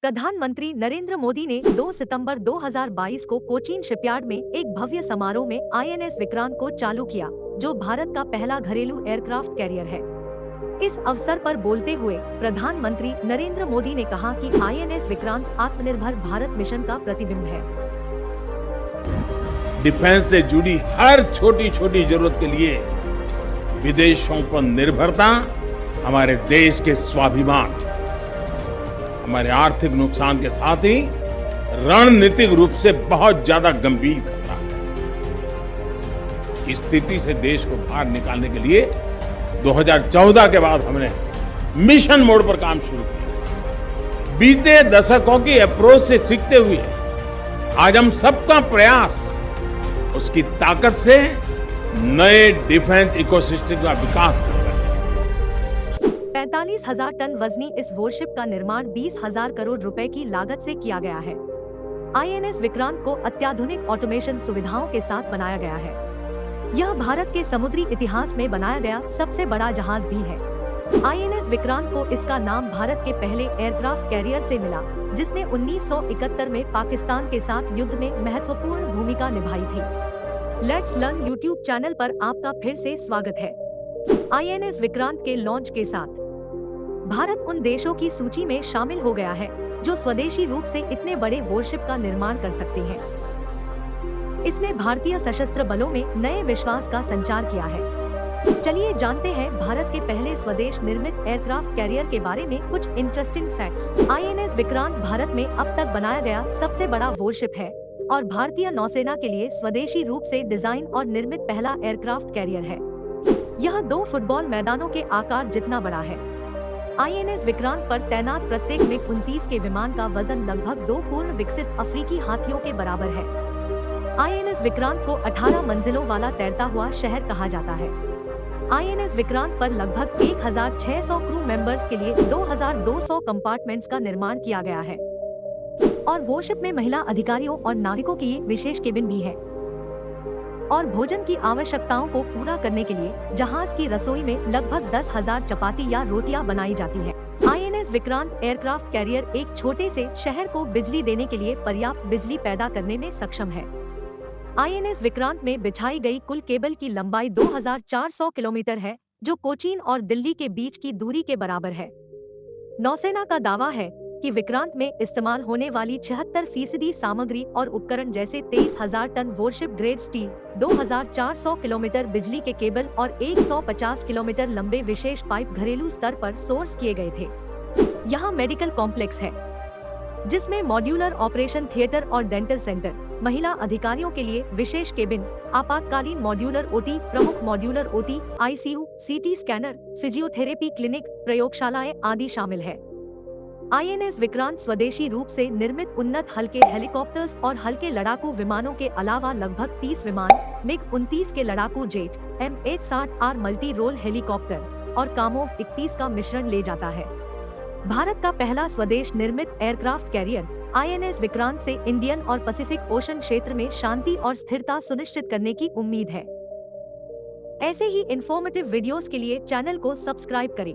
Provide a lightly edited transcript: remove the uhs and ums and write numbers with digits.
प्रधानमंत्री नरेंद्र मोदी ने 2 सितंबर 2022 को कोचीन शिपयार्ड में एक भव्य समारोह में आईएनएस विक्रांत को चालू किया, जो भारत का पहला घरेलू एयरक्राफ्ट कैरियर है। इस अवसर पर बोलते हुए प्रधानमंत्री नरेंद्र मोदी ने कहा कि आईएनएस विक्रांत आत्मनिर्भर भारत मिशन का प्रतिबिंब है। डिफेंस से जुड़ी हर छोटी छोटी जरूरत के लिए विदेशों पर निर्भरता हमारे देश के स्वाभिमान, हमारे आर्थिक नुकसान के साथ ही रणनीतिक रूप से बहुत ज्यादा गंभीर खतरा है। इस स्थिति से देश को बाहर निकालने के लिए 2014 के बाद हमने मिशन मोड पर काम शुरू किया। बीते दशकों की अप्रोच से सीखते हुए आज हम सबका प्रयास उसकी ताकत से नए डिफेंस इकोसिस्टम का विकास कर रहे हैं। 45,000 टन वजनी इस वॉरशिप का निर्माण 20,000 करोड़ रुपए की लागत से किया गया है। आईएनएस विक्रांत को अत्याधुनिक ऑटोमेशन सुविधाओं के साथ बनाया गया है। यह भारत के समुद्री इतिहास में बनाया गया सबसे बड़ा जहाज भी है। आईएनएस विक्रांत को इसका नाम भारत के पहले एयरक्राफ्ट कैरियर से मिला, जिसने 1971 में पाकिस्तान के साथ युद्ध में महत्वपूर्ण भूमिका निभाई थी। लेट्स लर्न यूट्यूब चैनल पर आपका फिर से स्वागत है। आईएनएस विक्रांत के लॉन्च के साथ भारत उन देशों की सूची में शामिल हो गया है जो स्वदेशी रूप से इतने बड़े वॉरशिप का निर्माण कर सकते हैं। इसने भारतीय सशस्त्र बलों में नए विश्वास का संचार किया है। चलिए जानते हैं भारत के पहले स्वदेश निर्मित एयरक्राफ्ट कैरियर के बारे में कुछ interesting facts. INS Vikrant Bharat में अब तक बनाया गया सबसे बड़ा वॉरशिप है और भारतीय नौसेना के लिए स्वदेशी रूप से डिजाइन और निर्मित पहला एयरक्राफ्ट कैरियर है। यह 2 फुटबॉल मैदानों के आकार जितना बड़ा है। आईएनएस विक्रांत पर तैनात प्रत्येक मिग-29 के विमान का वजन लगभग 2 पूर्ण विकसित अफ्रीकी हाथियों के बराबर है। आईएनएस विक्रांत को 18 मंजिलों वाला तैरता हुआ शहर कहा जाता है। आईएनएस विक्रांत पर लगभग 1,600 क्रू मेंबर्स के लिए 2,200 कंपार्टमेंट्स का निर्माण किया गया है और वॉरशिप में महिला अधिकारियों और नाविकों की विशेष केबिन भी है। और भोजन की आवश्यकताओं को पूरा करने के लिए जहाज की रसोई में लगभग 10,000 चपाती या रोटियां बनाई जाती है। आईएनएस विक्रांत एयरक्राफ्ट कैरियर एक छोटे से शहर को बिजली देने के लिए पर्याप्त बिजली पैदा करने में सक्षम है। आईएनएस विक्रांत में बिछाई गई कुल केबल की लंबाई 2,400 किलोमीटर है, जो कोचीन और दिल्ली के बीच की दूरी के बराबर है। नौसेना का दावा है कि विक्रांत में इस्तेमाल होने वाली 76% सामग्री और उपकरण जैसे 23,000 ton warship grade steel, 2,400 kilometre बिजली के केबल और 150 किलोमीटर लंबे विशेष पाइप घरेलू स्तर पर सोर्स किए गए थे। यहाँ मेडिकल कॉम्प्लेक्स है, जिसमें मॉड्यूलर ऑपरेशन थिएटर और डेंटल सेंटर, महिला अधिकारियों के लिए विशेष केबिन, आपातकालीन मॉड्यूलर ओटी, प्रमुख मॉड्यूलर ओटी, आईसीयू, सीटी स्कैनर, फिजियोथेरेपी क्लिनिक, प्रयोगशालाएं आदि शामिल है। आईएनएस विक्रांत स्वदेशी रूप से निर्मित उन्नत हल्के हेलीकॉप्टर्स और हल्के लड़ाकू विमानों के अलावा लगभग 30 विमान, मिग-29 के लड़ाकू jet, M-160R multi role helicopter और कामोव 31 का मिश्रण ले जाता है। भारत का पहला स्वदेश निर्मित एयरक्राफ्ट कैरियर आईएनएस विक्रांत से इंडियन और पैसिफिक ओशन क्षेत्र में शांति और स्थिरता सुनिश्चित करने की उम्मीद है। ऐसे ही इंफॉर्मेटिव वीडियोस के लिए चैनल को सब्सक्राइब करें।